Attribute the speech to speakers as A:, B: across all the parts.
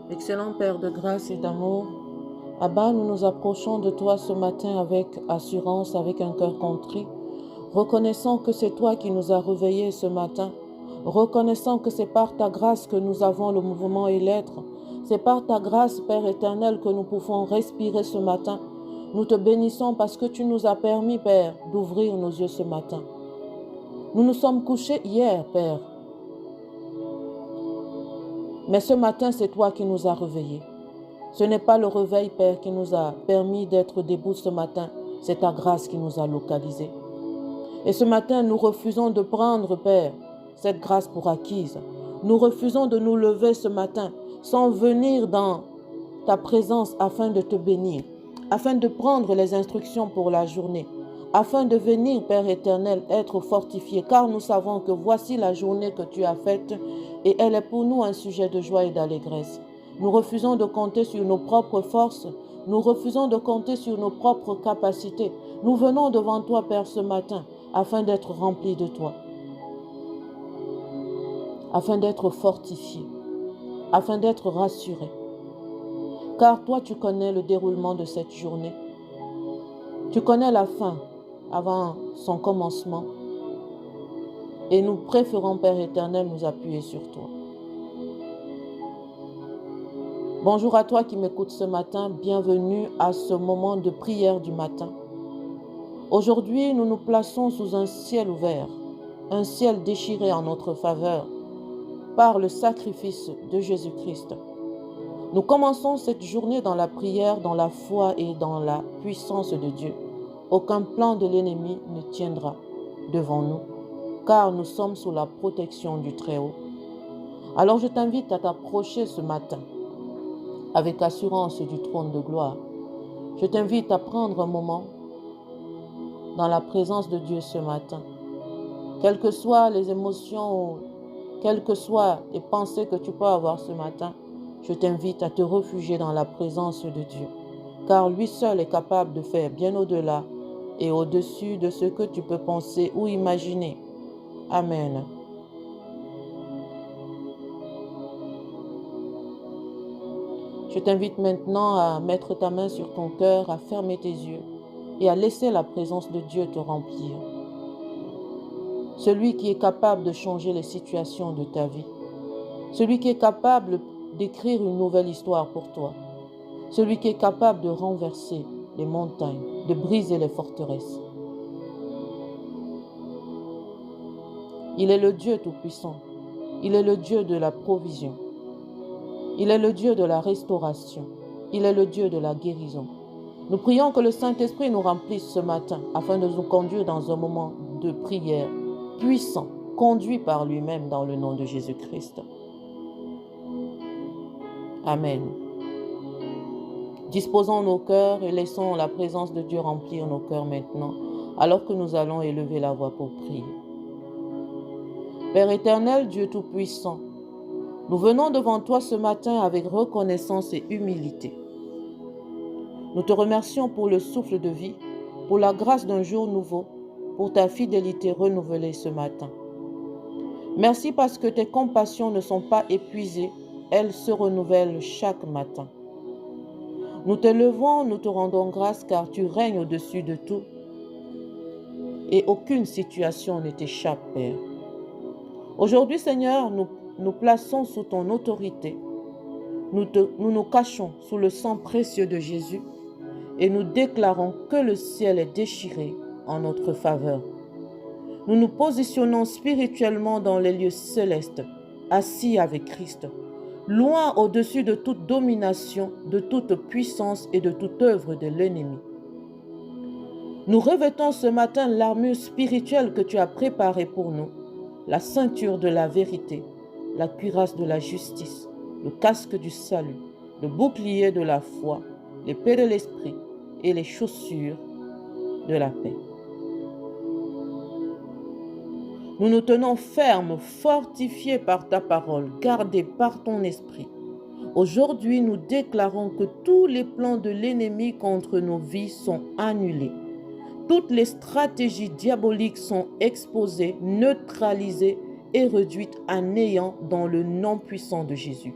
A: Excellent Père de grâce et d'amour, Abba, nous nous approchons de toi ce matin avec assurance, avec un cœur contrit, reconnaissant que c'est toi qui nous as réveillés ce matin, reconnaissant que c'est par ta grâce que nous avons le mouvement et l'être, c'est par ta grâce, Père éternel, que nous pouvons respirer ce matin. Nous te bénissons parce que tu nous as permis, Père, d'ouvrir nos yeux ce matin. Nous nous sommes couchés hier, Père, mais ce matin, c'est toi qui nous as réveillés. Ce n'est pas le réveil, Père, qui nous a permis d'être debout ce matin. C'est ta grâce qui nous a localisés. Et ce matin, nous refusons de prendre, Père, cette grâce pour acquise. Nous refusons de nous lever ce matin sans venir dans ta présence afin de te bénir, afin de prendre les instructions pour la journée, afin de venir, Père éternel, être fortifié, car nous savons que voici la journée que tu as faite et elle est pour nous un sujet de joie et d'allégresse. Nous refusons de compter sur nos propres forces, nous refusons de compter sur nos propres capacités. Nous venons devant toi, Père, ce matin, afin d'être remplis de toi, afin d'être fortifiés, afin d'être rassurés. Car toi, tu connais le déroulement de cette journée. Tu connais la fin avant son commencement. Et nous préférons, Père éternel, nous appuyer sur toi. Bonjour à toi qui m'écoutes ce matin. Bienvenue à ce moment de prière du matin. Aujourd'hui, nous nous plaçons sous un ciel ouvert, un ciel déchiré en notre faveur par le sacrifice de Jésus-Christ. Nous commençons cette journée dans la prière, dans la foi et dans la puissance de Dieu. Aucun plan de l'ennemi ne tiendra devant nous, car nous sommes sous la protection du Très-Haut. Alors je t'invite à t'approcher ce matin avec assurance du trône de gloire. Je t'invite à prendre un moment dans la présence de Dieu ce matin. Quelles que soient les émotions, quelles que soient les pensées que tu peux avoir ce matin, je t'invite à te réfugier dans la présence de Dieu, car lui seul est capable de faire bien au-delà et au-dessus de ce que tu peux penser ou imaginer. Amen. Je t'invite maintenant à mettre ta main sur ton cœur, à fermer tes yeux et à laisser la présence de Dieu te remplir. Celui qui est capable de changer les situations de ta vie. Celui qui est capable d'écrire une nouvelle histoire pour toi. Celui qui est capable de renverser les montagnes, de briser les forteresses. Il est le Dieu Tout-Puissant. Il est le Dieu de la provision. Il est le Dieu de la restauration. Il est le Dieu de la guérison. Nous prions que le Saint-Esprit nous remplisse ce matin afin de nous conduire dans un moment de prière puissant, conduit par lui-même dans le nom de Jésus-Christ. Amen. Disposons nos cœurs et laissons la présence de Dieu remplir nos cœurs maintenant, alors que nous allons élever la voix pour prier. Père éternel, Dieu Tout-Puissant, nous venons devant toi ce matin avec reconnaissance et humilité. Nous te remercions pour le souffle de vie, pour la grâce d'un jour nouveau, pour ta fidélité renouvelée ce matin. Merci parce que tes compassions ne sont pas épuisées, elles se renouvellent chaque matin. Nous te levons, nous te rendons grâce car tu règnes au-dessus de tout et aucune situation ne t'échappe, Père. Aujourd'hui, Seigneur, nous plaçons sous ton autorité. Nous nous cachons sous le sang précieux de Jésus et nous déclarons que le ciel est déchiré en notre faveur. Nous nous positionnons spirituellement dans les lieux célestes, assis avec Christ, loin au-dessus de toute domination, de toute puissance et de toute œuvre de l'ennemi. Nous revêtons ce matin l'armure spirituelle que tu as préparée pour nous, la ceinture de la vérité, la cuirasse de la justice, le casque du salut, le bouclier de la foi, l'épée de l'esprit et les chaussures de la paix. Nous nous tenons fermes, fortifiés par ta parole, gardés par ton esprit. Aujourd'hui, nous déclarons que tous les plans de l'ennemi contre nos vies sont annulés. Toutes les stratégies diaboliques sont exposées, neutralisées et réduites à néant dans le nom puissant de Jésus.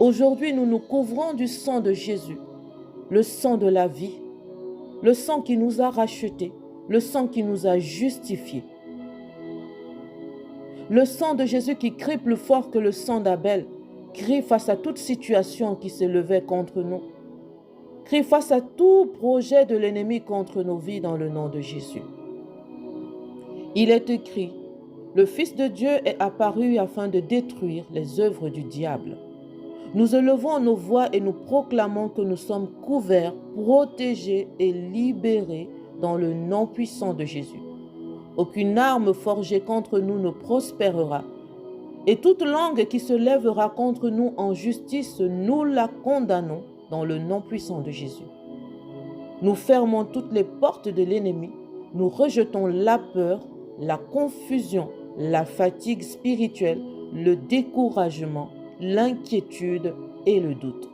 A: Aujourd'hui, nous nous couvrons du sang de Jésus, le sang de la vie, le sang qui nous a rachetés, le sang qui nous a justifiés. Le sang de Jésus qui crie plus fort que le sang d'Abel, crie face à toute situation qui se levait contre nous, crie face à tout projet de l'ennemi contre nos vies dans le nom de Jésus. Il est écrit, le Fils de Dieu est apparu afin de détruire les œuvres du diable. Nous élevons nos voix et nous proclamons que nous sommes couverts, protégés et libérés dans le nom puissant de Jésus. Aucune arme forgée contre nous ne prospérera, et toute langue qui se lèvera contre nous en justice, nous la condamnons dans le nom puissant de Jésus. Nous fermons toutes les portes de l'ennemi, nous rejetons la peur, la confusion, la fatigue spirituelle, le découragement, l'inquiétude et le doute.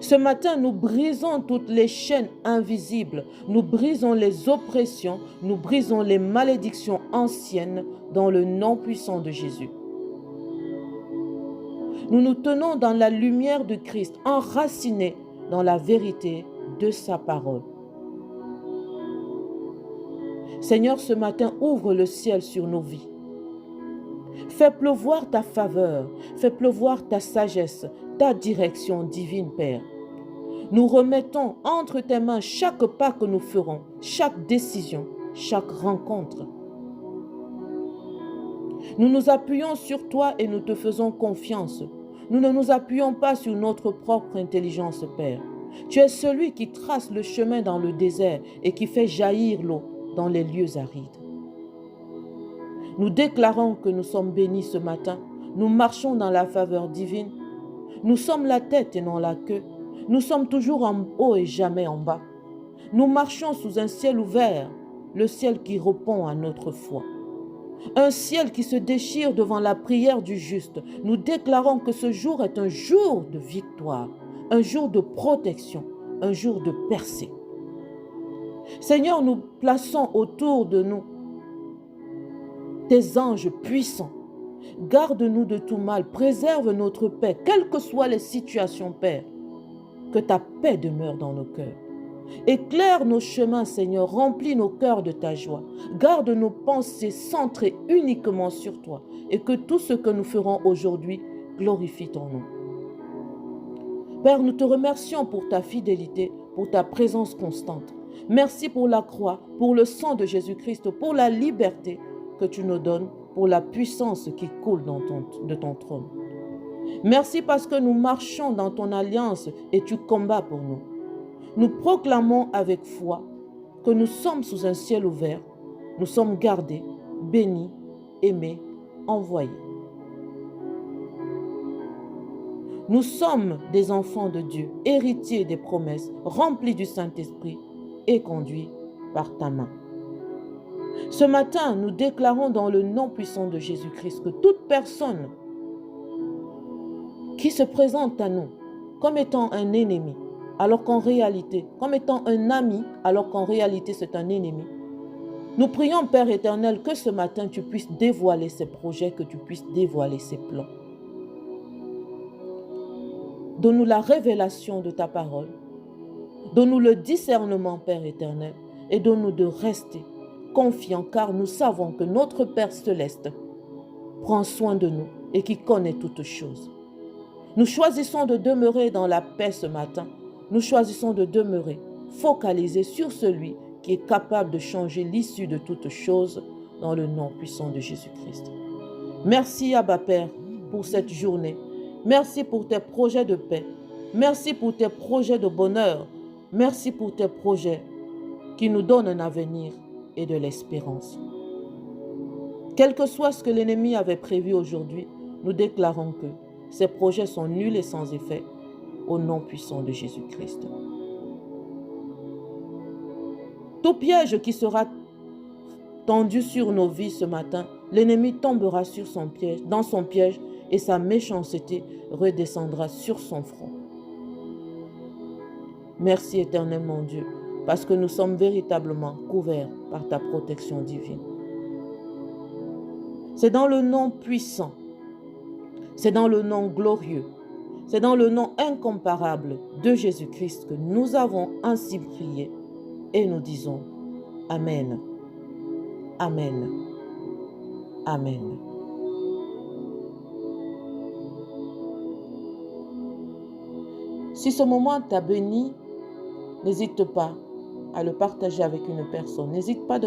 A: Ce matin, nous brisons toutes les chaînes invisibles, nous brisons les oppressions, nous brisons les malédictions anciennes dans le nom puissant de Jésus. Nous nous tenons dans la lumière de Christ, enracinés dans la vérité de sa parole. Seigneur, ce matin, ouvre le ciel sur nos vies. Fais pleuvoir ta faveur, fais pleuvoir ta sagesse, ta direction divine, Père. Nous remettons entre tes mains chaque pas que nous ferons, chaque décision, chaque rencontre. Nous nous appuyons sur toi et nous te faisons confiance. Nous ne nous appuyons pas sur notre propre intelligence, Père. Tu es celui qui trace le chemin dans le désert et qui fait jaillir l'eau dans les lieux arides. Nous déclarons que nous sommes bénis ce matin. Nous marchons dans la faveur divine. Nous sommes la tête et non la queue. Nous sommes toujours en haut et jamais en bas. Nous marchons sous un ciel ouvert, le ciel qui répond à notre foi. Un ciel qui se déchire devant la prière du juste. Nous déclarons que ce jour est un jour de victoire, un jour de protection, un jour de percée. Seigneur, nous plaçons autour de nous tes anges puissants. Garde-nous de tout mal, préserve notre paix, quelles que soient les situations, Père. Que ta paix demeure dans nos cœurs. Éclaire nos chemins, Seigneur, remplis nos cœurs de ta joie. Garde nos pensées centrées uniquement sur toi et que tout ce que nous ferons aujourd'hui glorifie ton nom. Père, nous te remercions pour ta fidélité, pour ta présence constante. Merci pour la croix, pour le sang de Jésus-Christ, pour la liberté que tu nous donnes, pour la puissance qui coule de ton trône. Merci parce que nous marchons dans ton alliance et tu combats pour nous. Nous proclamons avec foi que nous sommes sous un ciel ouvert, nous sommes gardés, bénis, aimés, envoyés. Nous sommes des enfants de Dieu, héritiers des promesses, remplis du Saint-Esprit et conduits par ta main. Ce matin, nous déclarons dans le nom puissant de Jésus-Christ que toute personne qui se présente à nous comme étant un ennemi, alors qu'en réalité, comme étant un ami, alors qu'en réalité c'est un ennemi. Nous prions, Père éternel, que ce matin tu puisses dévoiler ses projets, que tu puisses dévoiler ses plans. Donne-nous la révélation de ta parole. Donne-nous le discernement, Père éternel, et donne-nous de rester confiants, car nous savons que notre Père céleste prend soin de nous et qui connaît toutes choses. Nous choisissons de demeurer dans la paix ce matin. Nous choisissons de demeurer focalisés sur celui qui est capable de changer l'issue de toutes choses dans le nom puissant de Jésus-Christ. Merci, Abba Père, pour cette journée. Merci pour tes projets de paix. Merci pour tes projets de bonheur. Merci pour tes projets qui nous donnent un avenir et de l'espérance. Quel que soit ce que l'ennemi avait prévu aujourd'hui, nous déclarons que ces projets sont nuls et sans effet au nom puissant de Jésus-Christ. Tout piège qui sera tendu sur nos vies ce matin, l'ennemi tombera sur son piège, dans son piège et sa méchanceté redescendra sur son front. Merci éternel mon Dieu, parce que nous sommes véritablement couverts par ta protection divine. C'est dans le nom puissant C'est dans le nom glorieux, c'est dans le nom incomparable de Jésus-Christ que nous avons ainsi prié et nous disons Amen, Amen, Amen. Si ce moment t'a béni, n'hésite pas à le partager avec une personne. N'hésite pas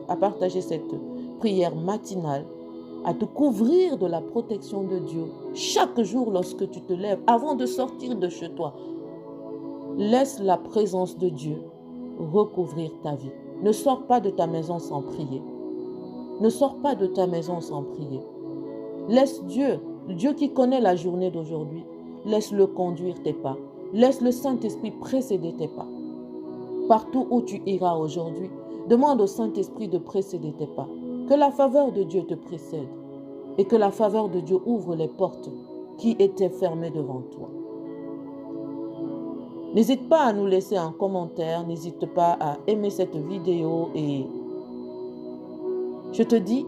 A: à partager cette prière matinale, à te couvrir de la protection de Dieu. Chaque jour lorsque tu te lèves, avant de sortir de chez toi, laisse la présence de Dieu recouvrir ta vie. Ne sors pas de ta maison sans prier. Ne sors pas de ta maison sans prier. Laisse Dieu, Dieu qui connaît la journée d'aujourd'hui, laisse-le conduire tes pas. Laisse le Saint-Esprit précéder tes pas. Partout où tu iras aujourd'hui, demande au Saint-Esprit de précéder tes pas. Que la faveur de Dieu te précède et que la faveur de Dieu ouvre les portes qui étaient fermées devant toi. N'hésite pas à nous laisser un commentaire, n'hésite pas à aimer cette vidéo et je te dis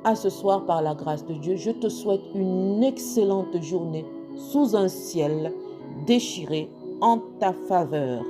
A: à ce soir par la grâce de Dieu, je te souhaite une excellente journée sous un ciel déchiré en ta faveur.